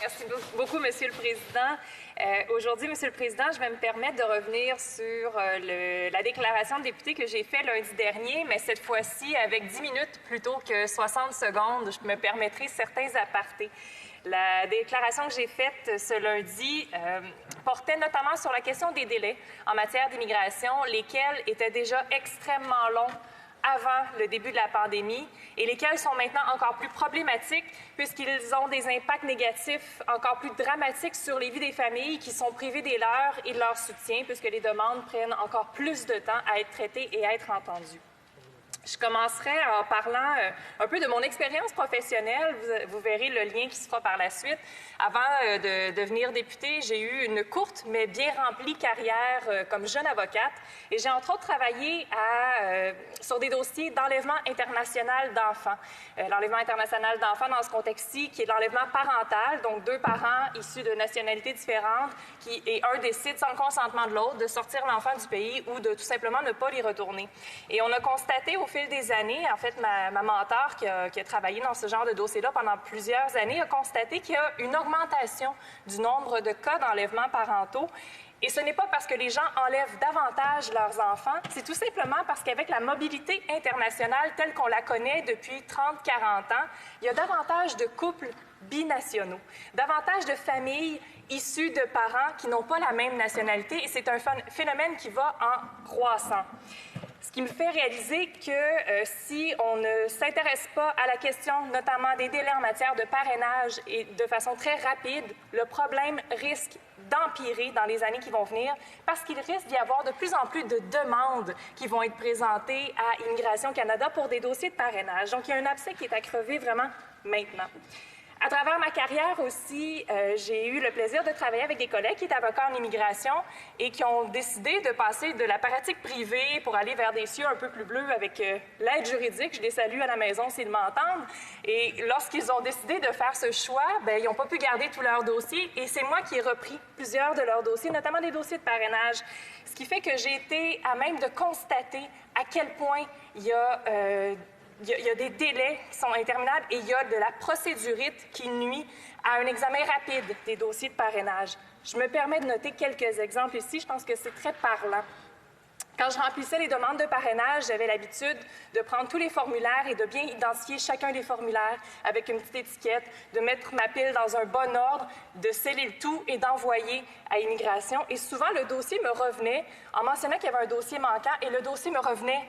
Merci beaucoup, Monsieur le Président. Aujourd'hui, Monsieur le Président, je vais me permettre de revenir sur la déclaration de député que j'ai faite lundi dernier, mais cette fois-ci avec 10 minutes plutôt que 60 secondes. Je me permettrai certains apartés. La déclaration que j'ai faite ce lundi portait notamment sur la question des délais en matière d'immigration, lesquels étaient déjà extrêmement longs avant le début de la pandémie et lesquels sont maintenant encore plus problématiques puisqu'ils ont des impacts négatifs encore plus dramatiques sur les vies des familles qui sont privées des leurs et de leur soutien puisque les demandes prennent encore plus de temps à être traitées et à être entendues. Je commencerai en parlant un peu de mon expérience professionnelle. Vous verrez le lien qui se fera par la suite. Avant de devenir députée, j'ai eu une courte mais bien remplie carrière comme jeune avocate et j'ai entre autres travaillé sur des dossiers d'enlèvement international d'enfants. L'enlèvement international d'enfants dans ce contexte-ci, qui est l'enlèvement parental, donc deux parents issus de nationalités différentes et un décide sans le consentement de l'autre de sortir l'enfant du pays ou de tout simplement ne pas l'y retourner. Et on a constaté au fil des années, en fait, ma mentor qui a travaillé dans ce genre de dossier-là pendant plusieurs années a constaté qu'il y a une augmentation du nombre de cas d'enlèvement parentaux. Et ce n'est pas parce que les gens enlèvent davantage leurs enfants, c'est tout simplement parce qu'avec la mobilité internationale telle qu'on la connaît depuis 30-40 ans, il y a davantage de couples binationaux, davantage de familles issues de parents qui n'ont pas la même nationalité et c'est un phénomène qui va en croissant. Ce qui me fait réaliser que si on ne s'intéresse pas à la question, notamment des délais en matière de parrainage et de façon très rapide, le problème risque d'empirer dans les années qui vont venir parce qu'il risque d'y avoir de plus en plus de demandes qui vont être présentées à Immigration Canada pour des dossiers de parrainage. Donc, il y a un abcès qui est à crever vraiment maintenant. À travers ma carrière aussi, j'ai eu le plaisir de travailler avec des collègues qui étaient avocats en immigration et qui ont décidé de passer de la pratique privée pour aller vers des cieux un peu plus bleus avec l'aide juridique. Je les salue à la maison s'ils m'entendent. Et lorsqu'ils ont décidé de faire ce choix, bien, ils n'ont pas pu garder tous leurs dossiers et c'est moi qui ai repris plusieurs de leurs dossiers, notamment des dossiers de parrainage. Ce qui fait que j'ai été à même de constater à quel point il y a des délais qui sont interminables et il y a de la procédurite qui nuit à un examen rapide des dossiers de parrainage. Je me permets de noter quelques exemples ici. Je pense que c'est très parlant. Quand je remplissais les demandes de parrainage, j'avais l'habitude de prendre tous les formulaires et de bien identifier chacun des formulaires avec une petite étiquette, de mettre ma pile dans un bon ordre, de sceller le tout et d'envoyer à Immigration. Et souvent, le dossier me revenait en mentionnant qu'il y avait un dossier manquant et le dossier me revenait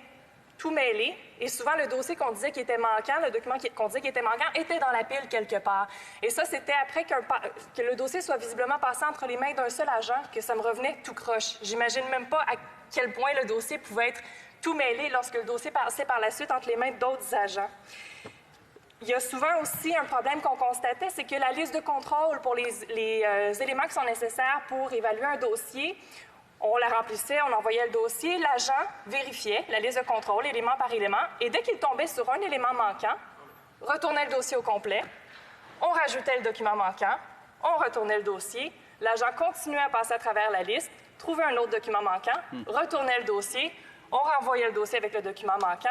tout mêlé, et souvent le dossier qu'on disait qui était manquant, le document qu'on disait qui était manquant, était dans la pile quelque part. Et ça, c'était après que le dossier soit visiblement passé entre les mains d'un seul agent que ça me revenait tout croche. J'imagine même pas à quel point le dossier pouvait être tout mêlé lorsque le dossier passait par la suite entre les mains d'autres agents. Il y a souvent aussi un problème qu'on constatait, c'est que la liste de contrôle pour les éléments qui sont nécessaires pour évaluer un dossier, on la remplissait, on envoyait le dossier, l'agent vérifiait la liste de contrôle, élément par élément, et dès qu'il tombait sur un élément manquant, retournait le dossier au complet, on rajoutait le document manquant, on retournait le dossier, l'agent continuait à passer à travers la liste, trouvait un autre document manquant, retournait le dossier, on renvoyait le dossier avec le document manquant.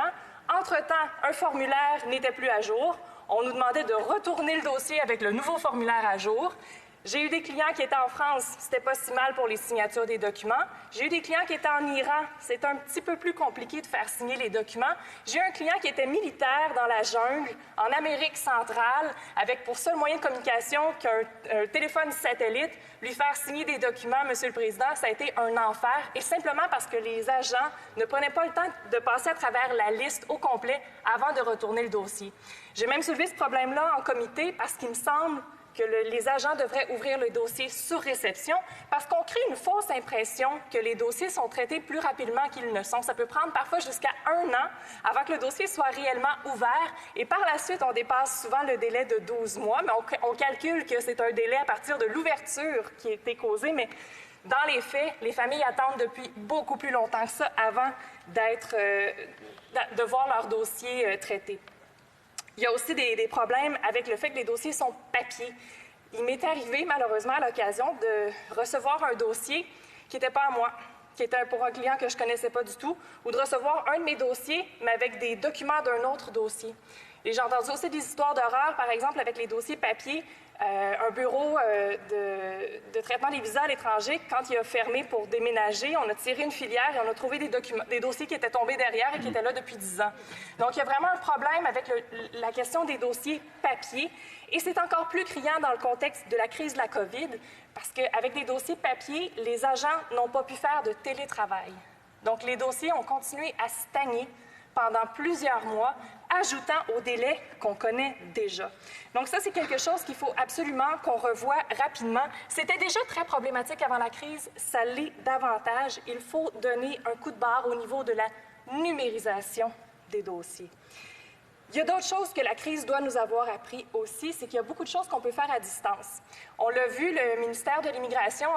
Entre-temps, un formulaire n'était plus à jour, on nous demandait de retourner le dossier avec le nouveau formulaire à jour. J'ai eu des clients qui étaient en France, c'était pas si mal pour les signatures des documents. J'ai eu des clients qui étaient en Iran, c'est un petit peu plus compliqué de faire signer les documents. J'ai eu un client qui était militaire dans la jungle, en Amérique centrale, avec pour seul moyen de communication qu'un téléphone satellite. Lui faire signer des documents, Monsieur le Président, ça a été un enfer, et simplement parce que les agents ne prenaient pas le temps de passer à travers la liste au complet avant de retourner le dossier. J'ai même soulevé ce problème-là en comité parce qu'il me semble que les agents devraient ouvrir le dossier sur réception parce qu'on crée une fausse impression que les dossiers sont traités plus rapidement qu'ils ne sont. Ça peut prendre parfois jusqu'à 1 an avant que le dossier soit réellement ouvert et par la suite, on dépasse souvent le délai de 12 mois, mais on calcule que c'est un délai à partir de l'ouverture qui a été causé, mais dans les faits, les familles attendent depuis beaucoup plus longtemps que ça avant de voir leur dossier traité. Il y a aussi des problèmes avec le fait que les dossiers sont papier. Il m'est arrivé, malheureusement, à l'occasion de recevoir un dossier qui n'était pas à moi, qui était pour un client que je ne connaissais pas du tout, ou de recevoir un de mes dossiers, mais avec des documents d'un autre dossier. Et j'ai entendu aussi des histoires d'horreur, par exemple, avec les dossiers papier. Un bureau de traitement des visas à l'étranger, quand il a fermé pour déménager, on a tiré une filière et on a trouvé des dossiers qui étaient tombés derrière et qui étaient là depuis 10 ans. Donc, il y a vraiment un problème avec la question des dossiers papier. Et c'est encore plus criant dans le contexte de la crise de la COVID, parce qu'avec des dossiers papier, les agents n'ont pas pu faire de télétravail. Donc, les dossiers ont continué à stagner pendant plusieurs mois, ajoutant au délai qu'on connaît déjà. Donc ça, c'est quelque chose qu'il faut absolument qu'on revoie rapidement. C'était déjà très problématique avant la crise, ça l'est davantage. Il faut donner un coup de barre au niveau de la numérisation des dossiers. Il y a d'autres choses que la crise doit nous avoir appris aussi, c'est qu'il y a beaucoup de choses qu'on peut faire à distance. On l'a vu, le ministère de l'Immigration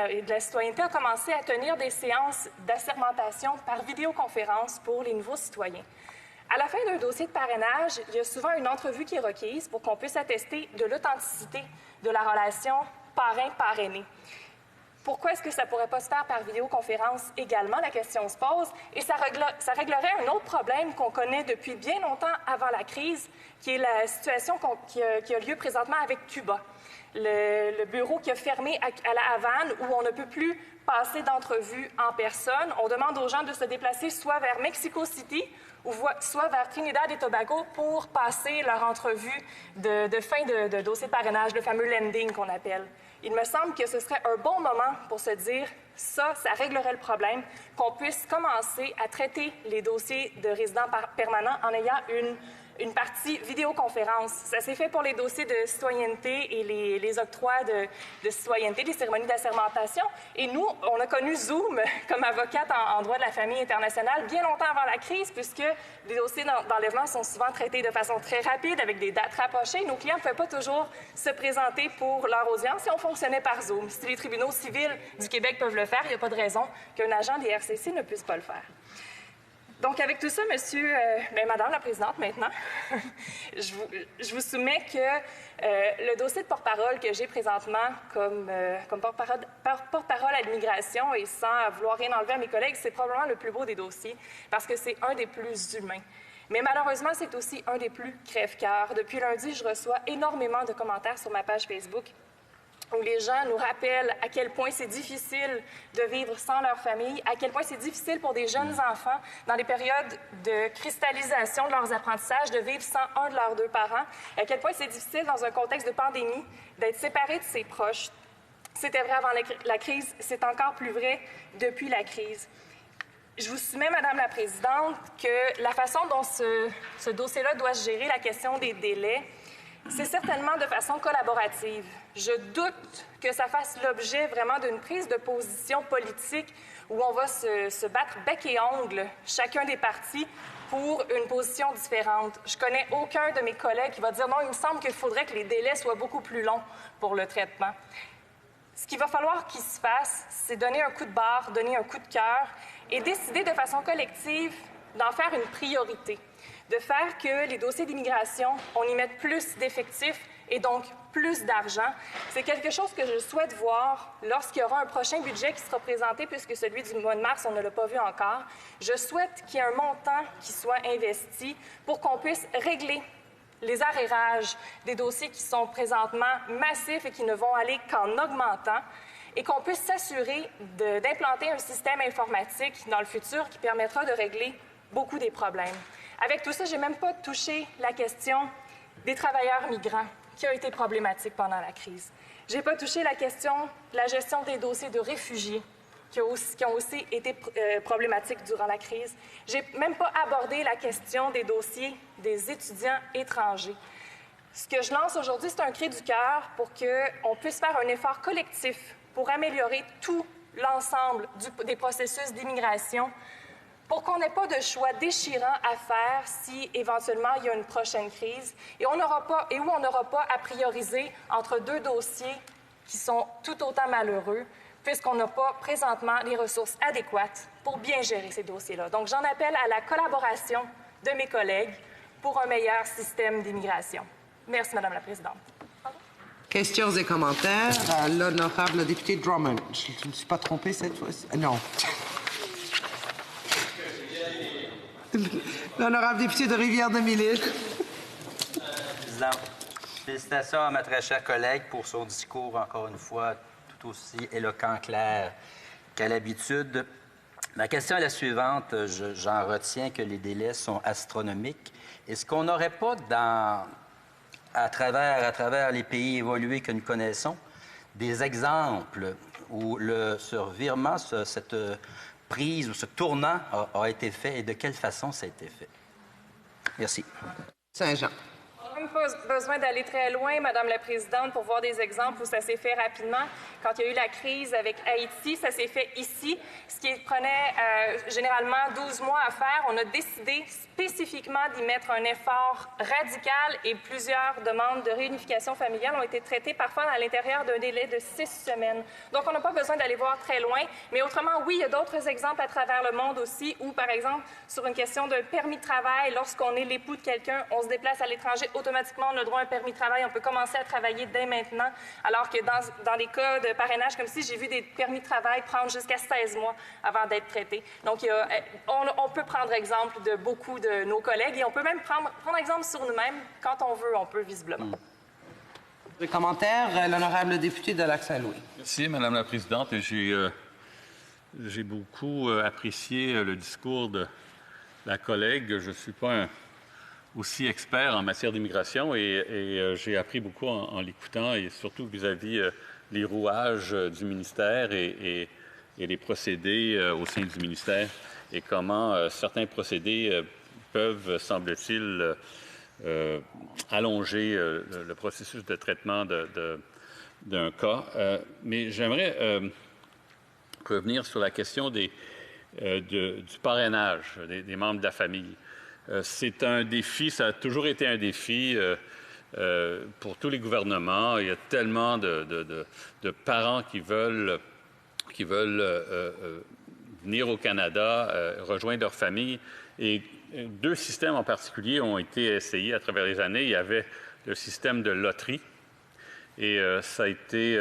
et de la Citoyenneté a commencé à tenir des séances d'assermentation par vidéoconférence pour les nouveaux citoyens. À la fin d'un dossier de parrainage, il y a souvent une entrevue qui est requise pour qu'on puisse attester de l'authenticité de la relation parrain-parrainé. Pourquoi est-ce que ça ne pourrait pas se faire par vidéoconférence également? La question se pose. Et ça réglerait un autre problème qu'on connaît depuis bien longtemps avant la crise, qui est la situation qui a lieu présentement avec Cuba. Le bureau qui a fermé à la Havane, où on ne peut plus passer d'entrevue en personne. On demande aux gens de se déplacer soit vers Mexico City ou soit vers Trinidad et Tobago pour passer leur entrevue de fin de dossier de parrainage, le fameux landing qu'on appelle. Il me semble que ce serait un bon moment pour se dire, ça réglerait le problème, qu'on puisse commencer à traiter les dossiers de résidents permanents en ayant une partie vidéoconférence. Ça s'est fait pour les dossiers de citoyenneté et les octrois de citoyenneté, les cérémonies d'assermentation. Et nous, on a connu Zoom comme avocate en droit de la famille internationale bien longtemps avant la crise, puisque les dossiers d'enlèvement sont souvent traités de façon très rapide, avec des dates rapprochées. Nos clients ne pouvaient pas toujours se présenter pour leur audience et on fonctionnait par Zoom. Si les tribunaux civils du Québec peuvent le faire, il n'y a pas de raison qu'un agent des RCC ne puisse pas le faire. Donc, avec tout ça, Madame la Présidente, maintenant, je vous soumets que le dossier de porte-parole que j'ai présentement comme porte-parole à l'immigration, et sans vouloir rien enlever à mes collègues, c'est probablement le plus beau des dossiers parce que c'est un des plus humains. Mais malheureusement, c'est aussi un des plus crève-cœurs. Depuis lundi, je reçois énormément de commentaires sur ma page Facebook où les gens nous rappellent à quel point c'est difficile de vivre sans leur famille, à quel point c'est difficile pour des jeunes enfants, dans les périodes de cristallisation de leurs apprentissages, de vivre sans un de leurs deux parents, à quel point c'est difficile dans un contexte de pandémie d'être séparé de ses proches. C'était vrai avant la crise, c'est encore plus vrai depuis la crise. Je vous soumets, Madame la Présidente, que la façon dont ce dossier-là doit se gérer, la question des délais, c'est certainement de façon collaborative. Je doute que ça fasse l'objet vraiment d'une prise de position politique où on va se battre bec et ongle, chacun des partis, pour une position différente. Je connais aucun de mes collègues qui va dire « Non, il me semble qu'il faudrait que les délais soient beaucoup plus longs pour le traitement ». Ce qu'il va falloir qu'il se fasse, c'est donner un coup de barre, donner un coup de cœur et décider de façon collective d'en faire une priorité, de faire que les dossiers d'immigration, on y mette plus d'effectifs et donc plus d'argent. C'est quelque chose que je souhaite voir lorsqu'il y aura un prochain budget qui sera présenté, puisque celui du mois de mars, on ne l'a pas vu encore. Je souhaite qu'il y ait un montant qui soit investi pour qu'on puisse régler les arrérages des dossiers qui sont présentement massifs et qui ne vont aller qu'en augmentant, et qu'on puisse s'assurer d'implanter un système informatique dans le futur qui permettra de régler beaucoup des problèmes. Avec tout ça, je n'ai même pas touché la question des travailleurs migrants qui a été problématique pendant la crise. Je n'ai pas touché la question de la gestion des dossiers de réfugiés qui ont aussi été problématiques durant la crise. Je n'ai même pas abordé la question des dossiers des étudiants étrangers. Ce que je lance aujourd'hui, c'est un cri du cœur pour qu'on puisse faire un effort collectif pour améliorer tout l'ensemble des processus d'immigration, pour qu'on n'ait pas de choix déchirant à faire si éventuellement il y a une prochaine crise et où on n'aura pas à prioriser entre deux dossiers qui sont tout autant malheureux, puisqu'on n'a pas présentement les ressources adéquates pour bien gérer ces dossiers-là. Donc, j'en appelle à la collaboration de mes collègues pour un meilleur système d'immigration. Merci, Madame la Présidente. Questions et commentaires à l'honorable député Drummond. Je ne me suis pas trompée cette fois-ci? Non. L'honorable député de Rivière-de-Mille. Président, félicitations à ma très chère collègue pour son discours, encore une fois, tout aussi éloquent, clair qu'à l'habitude. Ma question est la suivante. J'en retiens que les délais sont astronomiques. Est-ce qu'on n'aurait pas, à travers les pays évolués que nous connaissons, des exemples où ce revirement, cette prise ou ce tournant a été fait et de quelle façon ça a été fait? Merci. Saint-Jean. On n'a pas besoin d'aller très loin, Madame la Présidente, pour voir des exemples où ça s'est fait rapidement. Quand il y a eu la crise avec Haïti, ça s'est fait ici. Ce qui prenait généralement 12 mois à faire, on a décidé spécifiquement d'y mettre un effort radical et plusieurs demandes de réunification familiale ont été traitées parfois à l'intérieur d'un délai de 6 semaines. Donc, on n'a pas besoin d'aller voir très loin. Mais autrement, oui, il y a d'autres exemples à travers le monde aussi où, par exemple, sur une question d'un permis de travail, lorsqu'on est l'époux de quelqu'un, on se déplace à l'étranger, automatiquement, on a droit à un permis de travail. On peut commencer à travailler dès maintenant. Alors que dans les cas de parrainage comme ci, j'ai vu des permis de travail prendre jusqu'à 16 mois avant d'être traités. Donc, on peut prendre exemple de beaucoup de nos collègues et on peut même prendre exemple sur nous-mêmes. Quand on veut, on peut visiblement. Des commentaires, l'honorable député de Lac-Saint-Louis. Merci, Madame la Présidente. J'ai beaucoup apprécié le discours de la collègue. Je ne suis pas aussi expert en matière d'immigration et j'ai appris beaucoup en l'écoutant et surtout vis-à-vis les rouages du ministère et les procédés au sein du ministère et comment certains procédés peuvent, semble-t-il, allonger le processus de traitement d'un cas. Mais j'aimerais revenir sur la question du parrainage des membres de la famille. C'est un défi, ça a toujours été un défi pour tous les gouvernements. Il y a tellement de parents qui veulent venir au Canada, rejoindre leur famille. Et deux systèmes en particulier ont été essayés à travers les années. Il y avait le système de loterie et ça a été,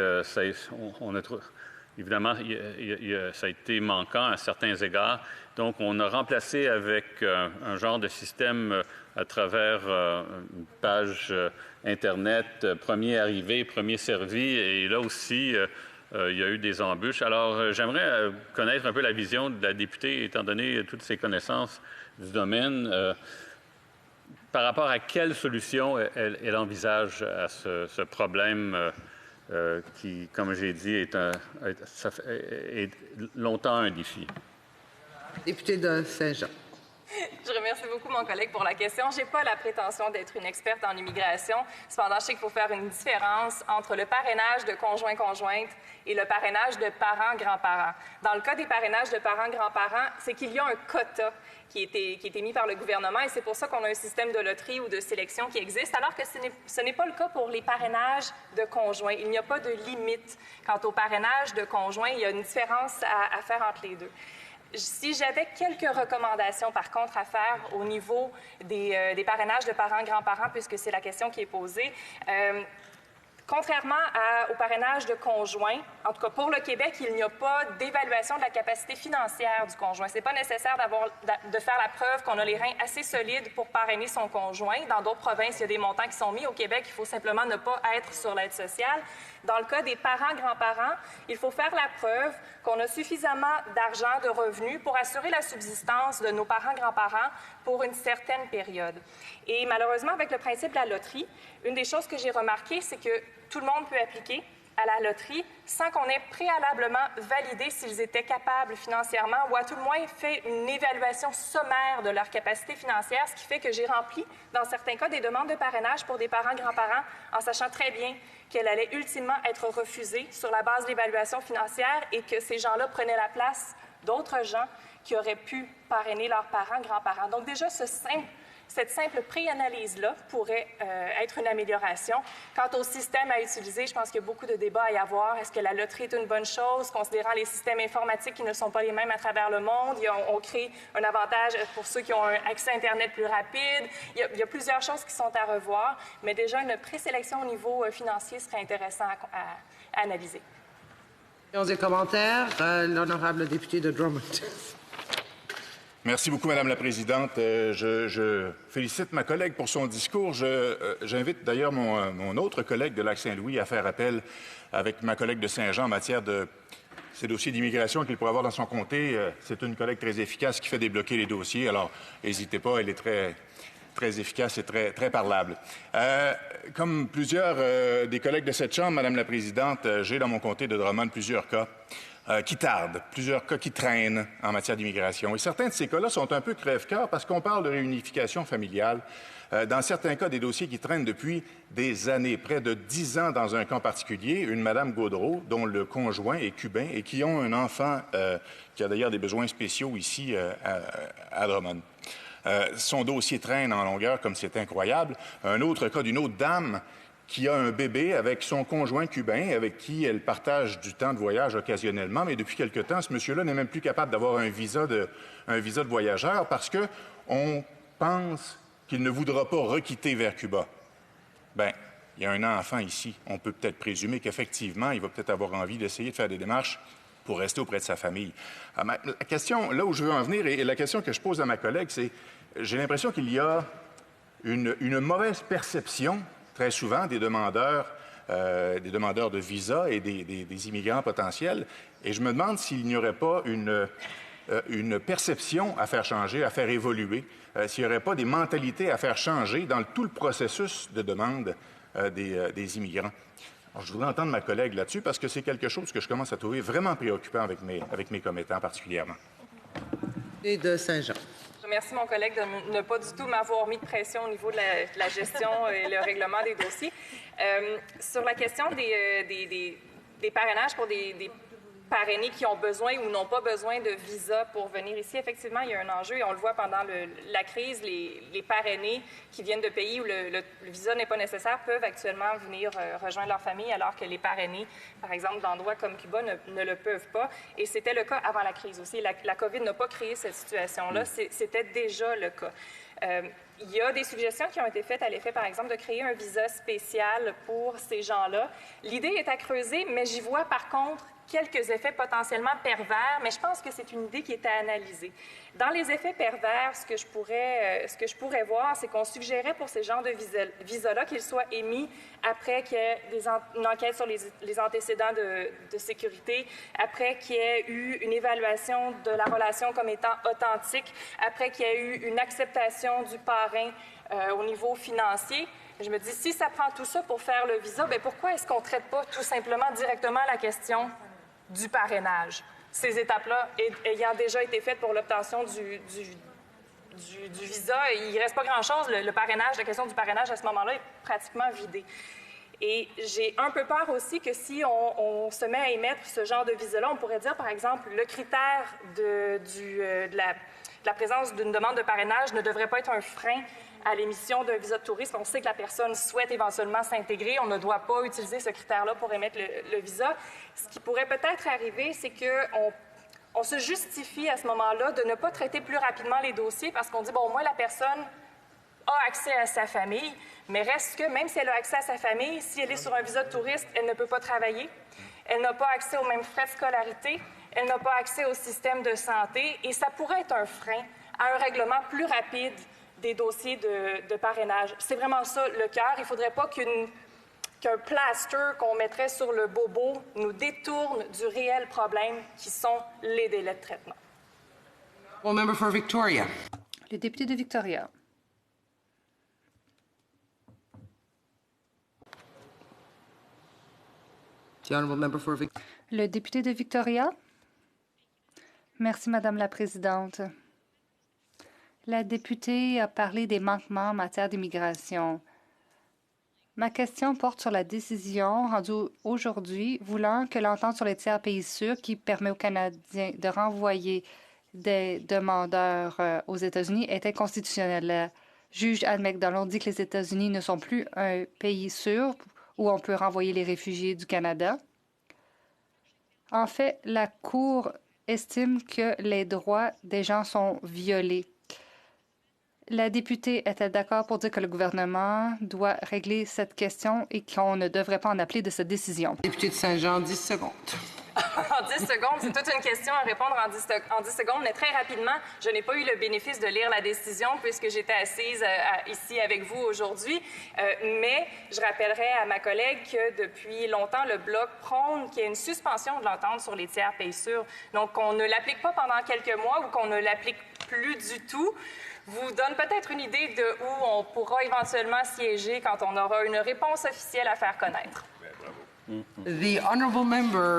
évidemment, ça a été manquant à certains égards. Donc, on a remplacé avec un genre de système à travers une page Internet, premier arrivé, premier servi. Et là aussi, il y a eu des embûches. Alors, j'aimerais connaître un peu la vision de la députée, étant donné toutes ses connaissances du domaine. Par rapport à quelle solution elle envisage à ce problème qui, comme j'ai dit, est longtemps un défi. Député de Saint-Jean. Je remercie beaucoup mon collègue pour la question. Je n'ai pas la prétention d'être une experte en immigration. Cependant, je sais qu'il faut faire une différence entre le parrainage de conjoint-conjointe et le parrainage de parents-grands-parents. Dans le cas des parrainages de parents-grands-parents, c'est qu'il y a un quota qui a été mis par le gouvernement et c'est pour ça qu'on a un système de loterie ou de sélection qui existe, alors que ce n'est pas le cas pour les parrainages de conjoints. Il n'y a pas de limite. Quant au parrainage de conjoints, il y a une différence à faire entre les deux. Si j'avais quelques recommandations, par contre, à faire au niveau des parrainages de parents-grands-parents, puisque c'est la question qui est posée, contrairement au parrainage de conjoints, en tout cas pour le Québec, il n'y a pas d'évaluation de la capacité financière du conjoint. Ce n'est pas nécessaire de faire la preuve qu'on a les reins assez solides pour parrainer son conjoint. Dans d'autres provinces, il y a des montants qui sont mis. Au Québec, il faut simplement ne pas être sur l'aide sociale. Dans le cas des parents-grands-parents, il faut faire la preuve qu'on a suffisamment d'argent, de revenus pour assurer la subsistance de nos parents-grands-parents pour une certaine période. Et malheureusement, avec le principe de la loterie, une des choses que j'ai remarquées, c'est que tout le monde peut appliquer à la loterie sans qu'on ait préalablement validé s'ils étaient capables financièrement ou à tout le moins fait une évaluation sommaire de leur capacité financière, ce qui fait que j'ai rempli, dans certains cas, des demandes de parrainage pour des parents-grands-parents en sachant très bien qu'elle allait ultimement être refusée sur la base d'évaluation financière et que ces gens-là prenaient la place d'autres gens qui auraient pu parrainer leurs parents, grands-parents. Donc déjà, cette simple pré-analyse-là pourrait être une amélioration. Quant au système à utiliser, je pense qu'il y a beaucoup de débats à y avoir. Est-ce que la loterie est une bonne chose, considérant les systèmes informatiques qui ne sont pas les mêmes à travers le monde? On crée un avantage pour ceux qui ont un accès à Internet plus rapide. Il y a plusieurs choses qui sont à revoir, mais déjà, une présélection au niveau financier serait intéressant à analyser. Des commentaires, l'honorable député de Drummond. Merci beaucoup, Madame la Présidente. Je félicite ma collègue pour son discours. J'invite d'ailleurs mon autre collègue de Lac-Saint-Louis à faire appel avec ma collègue de Saint-Jean en matière de ces dossiers d'immigration qu'il pourrait avoir dans son comté. C'est une collègue très efficace qui fait débloquer les dossiers. Alors, n'hésitez pas, elle est très efficace et très parlable. Comme plusieurs des collègues de cette Chambre, Madame la Présidente, j'ai dans mon comté de Drummond plusieurs cas qui tardent, plusieurs cas qui traînent en matière d'immigration. Et certains de ces cas-là sont un peu crève-cœur parce qu'on parle de réunification familiale. Dans certains cas, des dossiers qui traînent depuis des années, près de 10 ans dans un cas particulier, une Madame Gaudreau, dont le conjoint est cubain et qui ont un enfant qui a d'ailleurs des besoins spéciaux ici à Drummond. Son dossier traîne en longueur comme c'est incroyable. Un autre cas d'une autre dame qui a un bébé avec son conjoint cubain, avec qui elle partage du temps de voyage occasionnellement, mais depuis quelque temps, ce monsieur-là n'est même plus capable d'avoir un visa de voyageur parce qu'on pense qu'il ne voudra pas requitter vers Cuba. Bien, il y a un enfant ici. On peut peut-être présumer qu'effectivement, il va peut-être avoir envie d'essayer de faire des démarches pour rester auprès de sa famille. La question, là où je veux en venir, et la question que je pose à ma collègue, c'est j'ai l'impression qu'il y a une mauvaise perception très souvent des demandeurs de visa et des immigrants potentiels. Et je me demande s'il n'y aurait pas une perception à faire changer, à faire évoluer, s'il n'y aurait pas des mentalités à faire changer dans tout le processus de demande des immigrants. Alors, je voudrais entendre ma collègue là-dessus parce que c'est quelque chose que je commence à trouver vraiment préoccupant avec mes commettants particulièrement. Et de Saint-Jean. Je remercie mon collègue de ne pas du tout m'avoir mis de pression au niveau de la gestion et le règlement des dossiers. Sur la question des parrainages pour des parrainés qui ont besoin ou n'ont pas besoin de visa pour venir ici, effectivement, il y a un enjeu et on le voit pendant la crise. Les parrainés qui viennent de pays où le visa n'est pas nécessaire peuvent actuellement venir rejoindre leur famille alors que les parrainés, par exemple, d'endroits comme Cuba ne le peuvent pas. Et c'était le cas avant la crise aussi. La COVID n'a pas créé cette situation-là. C'était déjà le cas. Il y a des suggestions qui ont été faites à l'effet, par exemple, de créer un visa spécial pour ces gens-là. L'idée est à creuser, mais j'y vois par contre quelques effets potentiellement pervers, mais je pense que c'est une idée qui est à analyser. Dans les effets pervers, ce que je pourrais voir, c'est qu'on suggérait pour ces genres de visas-là qu'ils soient émis après qu'il y ait une enquête sur les antécédents de sécurité, après qu'il y ait eu une évaluation de la relation comme étant authentique, après qu'il y ait eu une acceptation du parrain au niveau financier. Je me dis, si ça prend tout ça pour faire le visa, bien pourquoi est-ce qu'on ne traite pas tout simplement directement la question du parrainage? Ces étapes-là ayant déjà été faites pour l'obtention du visa, il ne reste pas grand-chose. Le parrainage, la question du parrainage à ce moment-là est pratiquement vidée. Et j'ai un peu peur aussi que si on se met à émettre ce genre de visa-là, on pourrait dire, par exemple, le critère de la présence d'une demande de parrainage ne devrait pas être un frein à l'émission d'un visa de tourisme. On sait que la personne souhaite éventuellement s'intégrer. On ne doit pas utiliser ce critère-là pour émettre le visa. Ce qui pourrait peut-être arriver, c'est qu'on se justifie à ce moment-là de ne pas traiter plus rapidement les dossiers parce qu'on dit, bon, au moins la personne a accès à sa famille, mais reste que, même si elle a accès à sa famille, si elle est sur un visa de touriste, elle ne peut pas travailler, elle n'a pas accès aux mêmes frais de scolarité, elle n'a pas accès au système de santé, et ça pourrait être un frein à un règlement plus rapide des dossiers de parrainage. C'est vraiment ça le cœur. Il ne faudrait pas qu'un plaster qu'on mettrait sur le bobo nous détourne du réel problème qui sont les délais de traitement. Well, member for Victoria. Le député de Victoria. The honourable member for Victoria. Le député de Victoria. Merci, Madame la Présidente. La députée a parlé des manquements en matière d'immigration. Ma question porte sur la décision rendue aujourd'hui voulant que l'entente sur les tiers pays sûrs qui permet aux Canadiens de renvoyer des demandeurs aux États-Unis est inconstitutionnelle. Le juge Anne McDonald dit que les États-Unis ne sont plus un pays sûr où on peut renvoyer les réfugiés du Canada. En fait, la Cour estime que les droits des gens sont violés. La députée est-elle d'accord pour dire que le gouvernement doit régler cette question et qu'on ne devrait pas en appeler de cette décision? Député de Saint-Jean, 10 secondes. en 10 secondes. C'est toute une question à répondre en 10 secondes, mais très rapidement, je n'ai pas eu le bénéfice de lire la décision puisque j'étais assise ici avec vous aujourd'hui. Mais je rappellerai à ma collègue que depuis longtemps, le Bloc prône qu'il y ait une suspension de l'entente sur les tiers pays sûrs. Donc, qu'on ne l'applique pas pendant quelques mois ou qu'on ne l'applique plus du tout, vous donne peut-être une idée de où on pourra éventuellement siéger quand on aura une réponse officielle à faire connaître. The honourable member